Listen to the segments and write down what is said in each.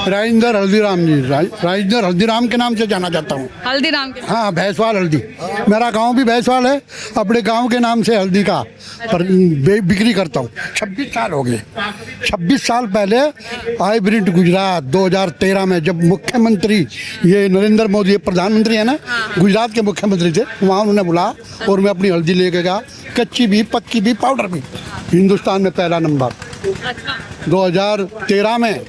राजेंद्र हल्दीराम जी, राजेंद्र हल्दीराम के नाम से जाना जाता हूँ। हल्दीराम के हाँ, भैंसवाल हल्दी। मेरा गांव भी भैंसवाल है, अपने गांव के नाम से हल्दी का पर बिक्री करता हूँ। 26 साल हो गए। 26 साल पहले हाइब्रिड गुजरात 2013 में जब मुख्यमंत्री ये नरेंद्र मोदी प्रधानमंत्री है ना, गुजरात के मुख्यमंत्री थे, वहाँ उन्होंने बुलाया और मैं अपनी हल्दी लेके गया, कच्ची भी, पक्की भी, पाउडर भी, हिंदुस्तान में पहला नंबर 2013 में।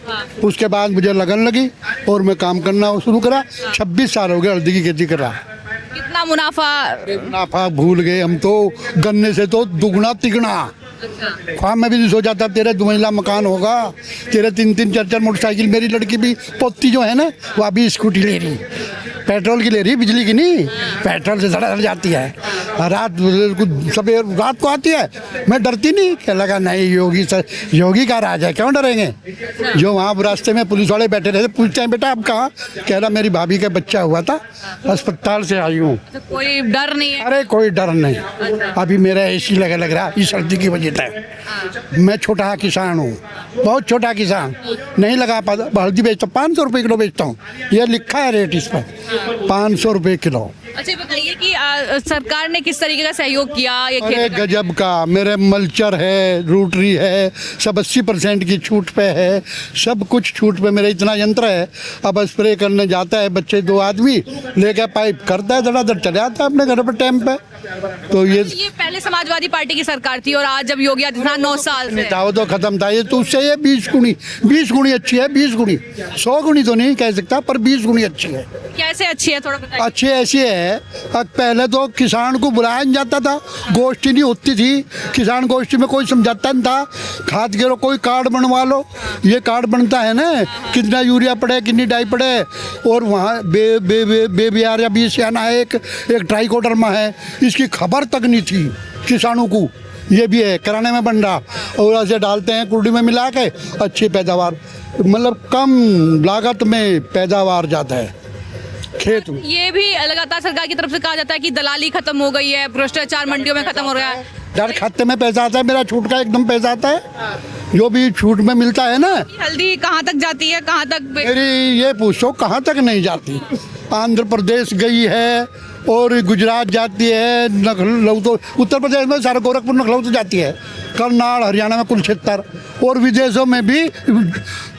उसके बाद मुझे लगन लगी और मैं काम करना शुरू करा। 26 साल हो गए हल्दी की खेती कर रहा। कितना मुनाफा? मुनाफा भूल गए हम तो, गन्ने से तो दुगना तिगना। ख्वाब में भी नहीं सोचा था तेरे 2 मंजिला मकान होगा, तेरे 3-3 4-4 मोटरसाइकिल। मेरी लड़की भी पोती जो है ना, वो अभी स्कूटी ले रही, पेट्रोल की ले रही, बिजली की नहीं। पेट्रोल से धड़ाधड़ जाती है, रात सवेर रात को आती है। मैं डरती नहीं, क्या लगा नहीं योगी का राज है, क्यों डरेंगे। जो वहाँ रास्ते में पुलिस वाले बैठे रहते, पूछते हैं बेटा आप कहाँ, कह रहा मेरी भाभी का बच्चा हुआ था, अस्पताल से आई हूँ। तो कोई डर नहीं है? अरे कोई डर नहीं, अभी मेरा एसी लग रहा इस सर्दी की वजह से। मैं छोटा किसान हूँ, बहुत छोटा किसान, नहीं लगा पाता। हल्दी बेचता 500 रुपये किलो बेचता हूँ, ये लिखा है रेट इस पर 500 रुपये किलो। अच्छा बताइए कि सरकार ने किस तरीके का सहयोग किया ये अरे खेती? गजब का, मेरे मल्चर है, रूटरी है, सब 80% की छूट पे है, सब कुछ छूट पे। मेरा इतना यंत्र है, अब स्प्रे करने जाता है बच्चे 2 आदमी लेके पाइप करता है, धड़ाधड़ चले आता है अपने घर पर टाइम पे। तो ये पहले समाजवादी पार्टी की सरकार थी और आज जब योगी आदित्यनाथ 9 साल से था वो तो खत्म था। ये तो उससे ये 20 गुनी अच्छी है, 20 गुनी, 100 गुनी तो नहीं कह सकता, पर 20 गुनी अच्छी है। कैसे अच्छी है, थोड़ा बताइए। अच्छी ऐसी है, अब पहले तो किसान को बुलाया नहीं जाता था, गोष्ठी नहीं होती थी, किसान गोष्ठी में कोई समझाता नहीं था। खाद गिरो, कोई कार्ड बनवा लो, ये कार्ड बनता है ना, कितना यूरिया पड़े, कितनी डाई पड़े, और वहाँ बेबियार या 20 आना है, एक ट्राइकोडर्मा है, इसकी खबर तक नहीं थी किसानों को। ये भी है, कराने में बन रहा, और ऐसे डालते हैं कुंडी में मिला के, अच्छी पैदावार, मतलब कम लागत में पैदावार ज़्यादा है खेत में। ये भी लगातार सरकार की तरफ से कहा जाता है कि दलाली खत्म हो गई है, भ्रष्टाचार मंडियों में खत्म हो रहा है। डर खाते में पैसा आता है, मेरा छूट का एकदम पैसा आता है, जो भी छूट में मिलता है ना। हल्दी कहाँ तक जाती है, कहाँ तक मेरी ये पूछो कहाँ तक नहीं जाती। आंध्र प्रदेश गई है और गुजरात जाती है, लखनऊ तो उत्तर प्रदेश में सारा गोरखपुर लखनऊ तो जाती है, करनाल हरियाणा में कुल 76, और विदेशों में भी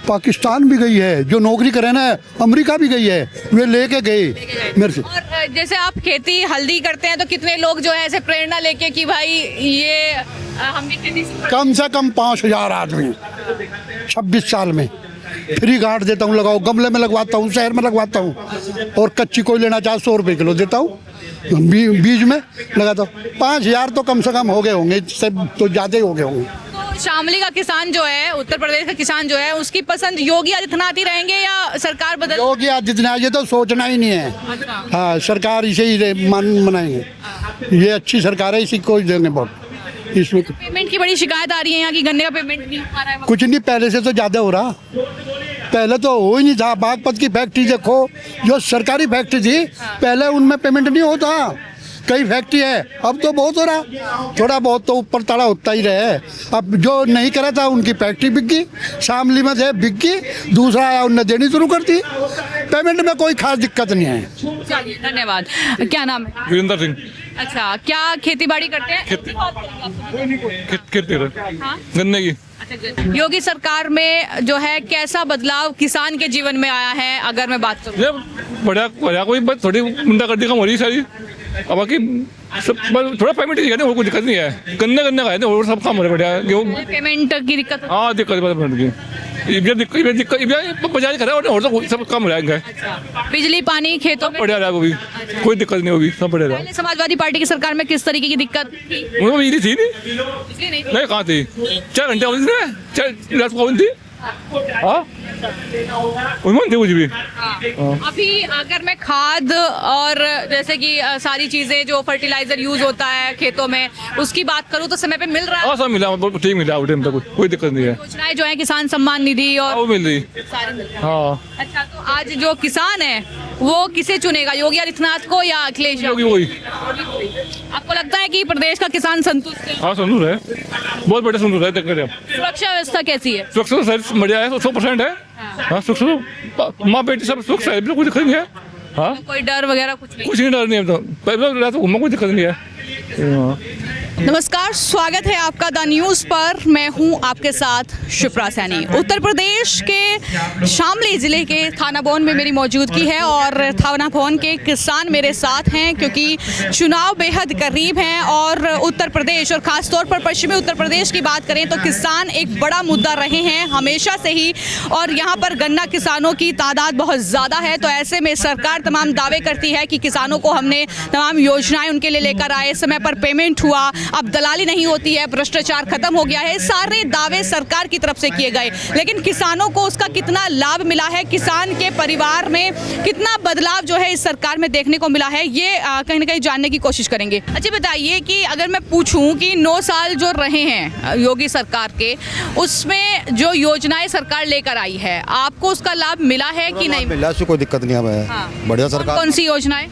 पाकिस्तान भी गई है, जो नौकरी करे ना, अमेरिका भी गई है, वे लेके गए मेरे से। और जैसे आप खेती हल्दी करते हैं तो कितने लोग जो है ऐसे प्रेरणा लेके कि भाई ये हम भी खेती कम से कम 5000 आदमी 26 साल में फ्री गांठ देता हूँ, लगाओ, गमले में लगवाता हूँ, शहर में लगवाता हूँ, और कच्ची कोई लेना चाहे 100 रुपये किलो देता हूँ, बीज में लगाता हूँ। 5000 तो कम से कम हो गए होंगे, इससे तो ज़्यादा ही हो गए होंगे। तो शामली का किसान जो है, उत्तर प्रदेश का किसान जो है, उसकी पसंद योगी आदित्यनाथ ही रहेंगे या सरकार बदल? योगी आदित्यनाथ, ये तो सोचना ही नहीं है। हाँ, सरकार इसे ही मनाएंगे, ये अच्छी सरकार है, इसी को ही देंगे वोट। इसमें पेमेंट की बड़ी शिकायत आ रही है यहाँ की, गन्ने का पेमेंट नहीं हो पा रहा है। कुछ नहीं, पहले से तो ज़्यादा हो रहा, पहले तो हो ही नहीं था। बागपत की फैक्ट्री देखो, जो सरकारी फैक्ट्री थी पहले, उनमें पेमेंट नहीं होता। कई फैक्ट्री है, अब तो बहुत हो रहा, थोड़ा बहुत तो ऊपर तड़ा होता ही रहे। अब जो नहीं करा था उनकी फैक्ट्री बिक गई, शामली में से बिक गई, दूसरा आया उनने देनी शुरू कर दी। पेमेंट में कोई खास दिक्कत नहीं है। चलिए, धन्यवाद। क्या नाम है? वीरेंद्र सिंह। अच्छा, क्या खेती बाड़ी करते हैं? खेती गन्ने की। योगी सरकार में जो है कैसा बदलाव किसान के जीवन में आया है, अगर मैं बात करूं? ये बढ़िया कोई बस थोड़ी गुंडागर्दी कम हो रही सारी, अब बाकी सब थोड़ा पेमेंट ही है ना, और कोई दिक्कत नहीं है। गन्ने का है ना, और सब काम हो रहा है बढ़िया। गेहूँ पेमेंट की दिक्कत? हाँ, दिक्कत बाजार करा और तो सब काम हो जाएगा। बिजली पानी खेतों में बढ़िया रहा, भी कोई दिक्कत नहीं होगी, सब बढ़िया रहा। पहले समाजवादी पार्टी की सरकार में किस तरीके की दिक्कत थी? उनको बिजली थी बिजली नहीं थी। नहीं, कहाँ थी? 4 घंटे होती थी, 4 रात को थी। हाँ, थी कुछ भी। अभी अगर मैं खाद और जैसे कि सारी चीजें जो फर्टिलाइजर यूज होता है खेतों में, उसकी बात करूं तो समय पे मिल रहा है? हाँ, सब मिला, ठीक मिला, टाइम तक कोई दिक्कत नहीं है। योजनाएं जो है किसान सम्मान निधि और वो मिल रही। सारी मिल रही है। हाँ। अच्छा, तो आज जो किसान है वो किसे चुनेगा, योगी आदित्यनाथ को या अखिलेश यादव? वही। आपको लगता है कि प्रदेश का किसान संतुष्ट है? हाँ, संतुष्ट है, बहुत बढ़िया संतुष्ट है। सुरक्षा व्यवस्था कैसी है? सुरक्षा तो बढ़िया है, 100% है। हाँ सुख सुख माँ बेटी सब सुख से कुछ दिक्कत नहीं है। हाँ कोई डर वगैरह कुछ नहीं? कुछ नहीं, डर नहीं है। तो पहले तो घूमने कोई दिक्कत नहीं है। नमस्कार, स्वागत है आपका द न्यूज़ पर। मैं हूं आपके साथ शिप्रा सैनी। उत्तर प्रदेश के शामली ज़िले के थाना भवन में मेरी मौजूदगी है और थाना भवन के किसान मेरे साथ हैं क्योंकि चुनाव बेहद करीब हैं और उत्तर प्रदेश और ख़ास तौर पर पश्चिमी उत्तर प्रदेश की बात करें तो किसान एक बड़ा मुद्दा रहे हैं हमेशा से ही और यहाँ पर गन्ना किसानों की तादाद बहुत ज़्यादा है। तो ऐसे में सरकार तमाम दावे करती है कि किसानों को हमने तमाम योजनाएँ उनके लिए लेकर आए, समय पर पेमेंट हुआ, अब दलाली नहीं होती है, भ्रष्टाचार खत्म हो गया है। सारे दावे सरकार की तरफ से किए गए, लेकिन किसानों को उसका कितना लाभ मिला है, किसान के परिवार में कितना बदलाव जो है इस सरकार में देखने को मिला है, ये कहीं ना कहीं जानने की कोशिश करेंगे। अच्छा बताइए कि अगर मैं पूछूं कि 9 साल जो रहे हैं योगी सरकार के, उसमें जो योजनाएं सरकार लेकर आई है, आपको उसका लाभ मिला है कि नहीं? मिला, उससे कोई दिक्कत नहीं है। हाँ। बढ़िया सरकार। कौन सी योजनाएं?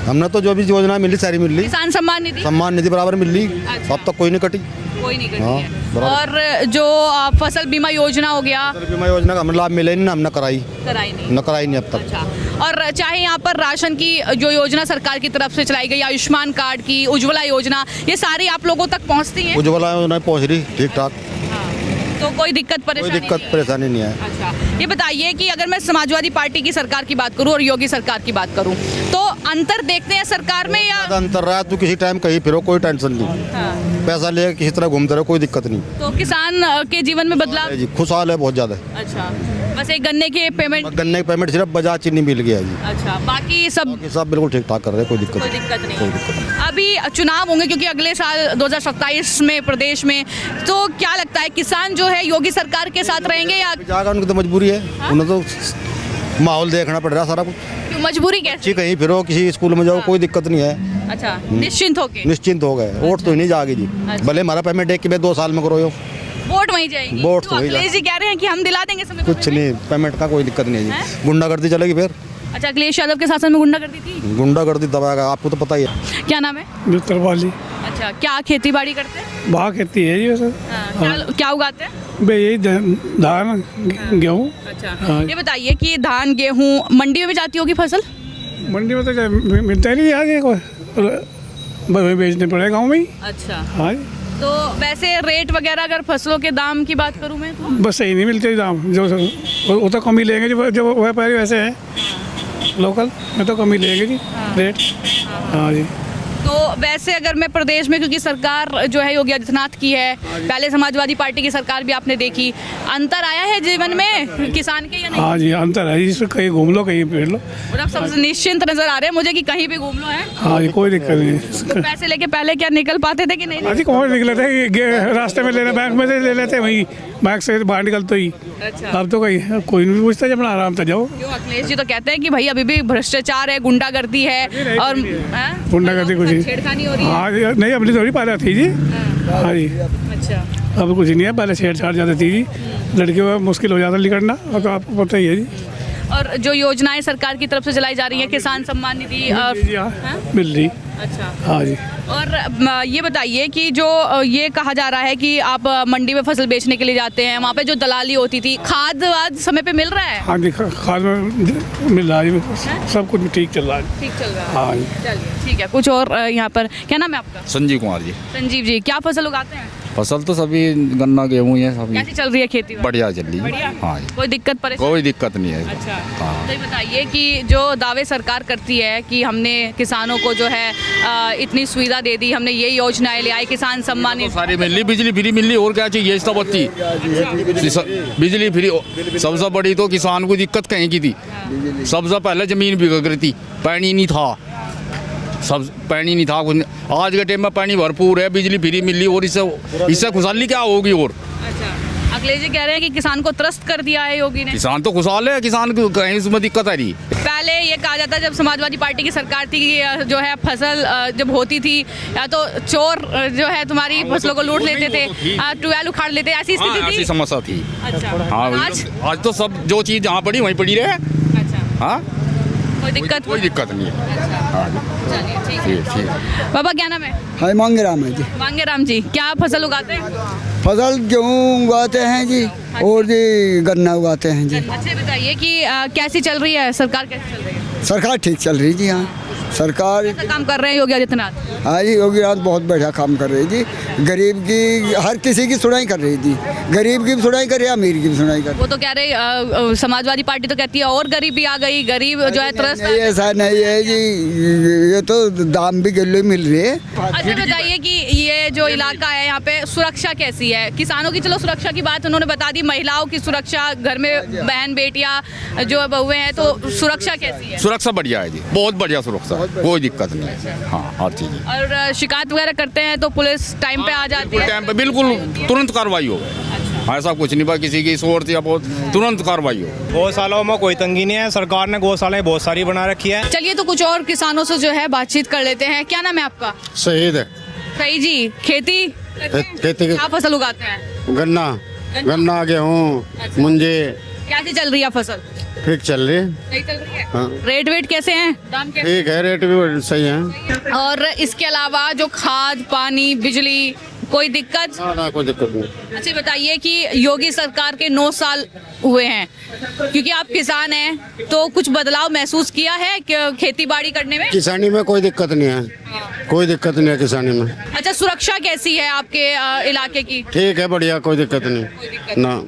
हमने तो जो भी योजना मिली सारी मिल ली। किसान सम्मान निधि बराबर मिल ली। अच्छा। अब तक कोई नहीं कटी। कोई नहीं करती हाँ, है। बराबर। और जो फसल बीमा योजना हो गया, फसल बीमा योजना का हमें लाभ मिला ही नहीं, हमने कराई कराई नहीं अब तक। अच्छा। और चाहे यहाँ पर राशन की जो योजना सरकार की तरफ से चलाई गई, आयुष्मान कार्ड की, उज्ज्वला योजना, ये सारी आप लोगों तक पहुँचती है? उज्ज्वला योजना पहुँच रही ठीक ठाक, तो कोई दिक्कत परेशानी नहीं है। अच्छा, ये बताइए कि अगर मैं समाजवादी पार्टी की सरकार की बात करूं और योगी सरकार की बात करूं तो अंतर देखते हैं सरकार में या? ज़्यादा अंतर रहा, तू किसी टाइम कहीं फिरो कोई टेंशन नहीं। हाँ। पैसा लेकर किसी तरह घूमते रहो, कोई दिक्कत नहीं। तो किसान के जीवन में बदलाव? जी खुशहाल है बहुत ज़्यादा। अच्छा, बस एक गन्ने के पेमेंट? गन्ने की पेमेंट सिर्फ बजाज चीनी मिल गया जी। अच्छा, बाकी सब बिल्कुल ठीक ठाक कर रहे हैं, कोई दिक्कत नहीं। अभी चुनाव होंगे क्योंकि अगले साल 2027 में प्रदेश में, तो क्या लगता है किसान जो है योगी सरकार के साथ रहेंगे या? जाएगा, उनकी तो मजबूरी है। हाँ? उन्हें तो माहौल देखना पड़ रहा सारा कुछ। क्यों मजबूरी कैसे? कहीं फिरो, किसी स्कूल में जाओ, कोई दिक्कत नहीं है। अच्छा, निश्चिंत हो गए। वोट तो नहीं जाएगी जी। भले हमारा पेमेंट एक के 2 साल में करो, वोट वहीं जाएगी। वोट तो अखिलेश जी कह रहे हैं कि हम दिला देंगे समय कुछ नहीं, पेमेंट का कोई दिक्कत नहीं है जी। गुंडागर्दी चलेगी फिर। अच्छा, अखिलेश यादव के शासन में गुंडागर्दी थी? गुंडागर्दी दबाएगा, आपको तो पता ही है। क्या नाम है? मित्रपाली। अच्छा, क्या खेती बाड़ी करते हैं? वहाँ खेती है जी वैसे। क्या उगाते हैं? यही धान गेहूँ। अच्छा, हाँ। ये बताइए कि धान गेहूँ मंडी में भी जाती होगी फसल? मंडी में तो मिलता ही नहीं आगे, बेचने पड़े गाँव में ही। अच्छा, हाँ, तो वैसे रेट वगैरह अगर फसलों के दाम की बात करूँ मैं तो? बस सही नहीं मिलते दाम, जो वो तो कम ही लेंगे जो व्यापारी वैसे है लोकल में, तो कम ही लेंगे जी रेट। हाँ जी। तो वैसे अगर मैं प्रदेश में, क्योंकि सरकार जो है योगी आदित्यनाथ की है, पहले समाजवादी पार्टी की सरकार भी आपने देखी, अंतर आया है जीवन में किसान के या नहीं? हाँ जी, अंतर है जी, कहीं घूम लो कहीं फिर लो। और आप सबसे निश्चिंत नजर आ रहे हैं मुझे कि कहीं भी घूम लो है? हाँ जी, कोई दिक्कत नहीं। पैसे लेके पहले क्या निकल पाते थे कि नहीं? हाँ जी, कौन निकले थे रास्ते में लेने, बैंक में से ले लेते, वहीं बैंक से बाहर निकलते ही। अच्छा। अब तो कोई नहीं पूछता, जब आराम से जाओ। क्यों? अखिलेश जी तो कहते हैं कि भाई अभी भी भ्रष्टाचार है, गुंडागर्दी है और गुंडागर्दी कुछ छेड़खानी हो रही है। हाँ नहीं, अपनी थोड़ी पहले थी जी। हाँ जी, अच्छा, अब कुछ नहीं है, पहले छेड़छाड़ ज़्यादा थी जी, लड़कियों का मुश्किल हो जाता निकलना, अब तो आपको पता ही है जी। और जो योजनाएं सरकार की तरफ से चलाई जा रही है, किसान सम्मान निधि मिल रही। अच्छा, हाँ जी। और ये बताइए कि जो ये कहा जा रहा है कि आप मंडी में फसल बेचने के लिए जाते हैं, वहाँ पे जो दलाली होती थी, खाद वाद समय पे मिल रहा है? हाँ जी, खाद में मिल रहा है, सब कुछ ठीक चल रहा है। ठीक चल रहा है। हाँ जी, चलिए ठीक है। कुछ और यहाँ पर, क्या नाम है आपका? संजीव कुमार जी। संजीव जी, क्या फसल उगाते हैं? फसल तो सभी गन्ना गेहूँ है सभी। कैसी चल रही है खेती? बढ़िया चल रही बढ़िया? है। हाँ जी, कोई दिक्कत परेशानी? कोई दिक्कत नहीं है। अच्छा, हाँ। तो ये बताइए कि जो दावे सरकार करती है कि हमने किसानों को जो है इतनी सुविधा दे दी, हमने ये योजनाएं ले आई, किसान सम्मान निधि, सारी मिल ली, बिजली फ्री मिल ली, और क्या चाहिए सब बत्ती बिजली फ्री। सबसे बड़ी तो किसान को दिक्कत कहीं की थी, सबसे पहले जमीन बिक गई थी, पानी नहीं था, सब पानी नहीं था कुछ। आज के टाइम में पानी भरपूर है, बिजली फ्री मिल रही, और इससे खुशहाली क्या होगी? और अच्छा, अखिलेश जी कह रहे हैं कि किसान को त्रस्त कर दिया है योगी ने। किसान तो खुशहाल है, किसान को कहीं उसमें दिक्कत आ रही। पहले ये कहा जाता जब समाजवादी पार्टी की सरकार थी कि जो है फसल जब होती थी या तो चोर जो है तुम्हारी फसलों को लूट लेते थे, ट्यूबवेल उखाड़ लेते, ऐसी स्थिति थी। ऐसी समस्या थी। अच्छा, हाँ, आज आज तो सब जो चीज़ जहाँ पड़ी वहीं पड़ी रहे। अच्छा, हाँ, कोई दिक्कत कोई दिक्कत नहीं है। हाँ जी, चलिए ठीक है। ठीक ठीक। बाबा क्या नाम है? हाय मांगे राम है जी। मांगेराम जी, क्या फसल उगाते हैं? फसल गेहूँ उगाते हैं जी और जी गन्ना उगाते हैं जी। अच्छा बताइए कि कैसी चल रही है सरकार, कैसी चल रही है? सरकार ठीक चल रही जी। हाँ सरकार, कैसा काम कर रहे हैं योगी आदित्यनाथ? हाँ जी योगी रात बहुत बढ़िया काम कर रही जी। गरीब की हर किसी की सुनाई कर रही जी। गरीब की भी सुनाई कर रही है, अमीर की भी सुनाई कर रही वो तो कह रहे समाजवादी पार्टी तो कहती है और गरीबी आ गई, गरीब जो है त्रस्त। नहीं, ऐसा नहीं है जी। ये तो दाम भी किलो मिल रही है। अच्छा बताइए कि ये जो इलाका है यहाँ पे सुरक्षा कैसी है? किसानों की चलो सुरक्षा की बात उन्होंने बता दी, महिलाओं की सुरक्षा, घर में बहन बेटियां जो बहुएं हैं, तो सुरक्षा कैसी है? सुरक्षा बढ़िया है जी, बहुत बढ़िया सुरक्षा है, कोई दिक्कत नहीं है। हाँ हर चीज़ है। और शिकायत वगैरह करते हैं तो पुलिस टाइम पे आ जाती है? टाइम पे बिल्कुल तुरंत कार्रवाई हो। ऐसा कुछ नहीं बा किसी की शोर या बहुत, तुरंत कार्रवाई हो। गौशालाओं में कोई तंगी नहीं है, सरकार ने गौशालाएं बहुत सारी बना रखी है। चलिए तो कुछ और किसानों से जो है बातचीत कर लेते हैं। क्या नाम है आपका? शहीद है। सही जी, खेती करते हैं? खेती क्या फसल उगाते हैं? गन्ना गेहूँ मुंजे कैसी चल रही है फसल? ठीक चल रही है। सही चल रही है। हाँ। रेट वेट कैसे हैं? दाम कैसे? ठीक है, रेट भी सही है। और इसके अलावा जो खाद पानी बिजली कोई दिक्कत? ना कोई दिक्कत नहीं। अच्छा बताइए कि योगी सरकार के 9 साल हुए हैं, क्योंकि आप किसान हैं तो कुछ बदलाव महसूस किया है खेती बाड़ी करने में? किसानी में कोई दिक्कत नहीं है, कोई दिक्कत नहीं है किसानी में। अच्छा सुरक्षा कैसी है आपके इलाके की? ठीक है, बढ़िया, कोई दिक्कत नहीं ना।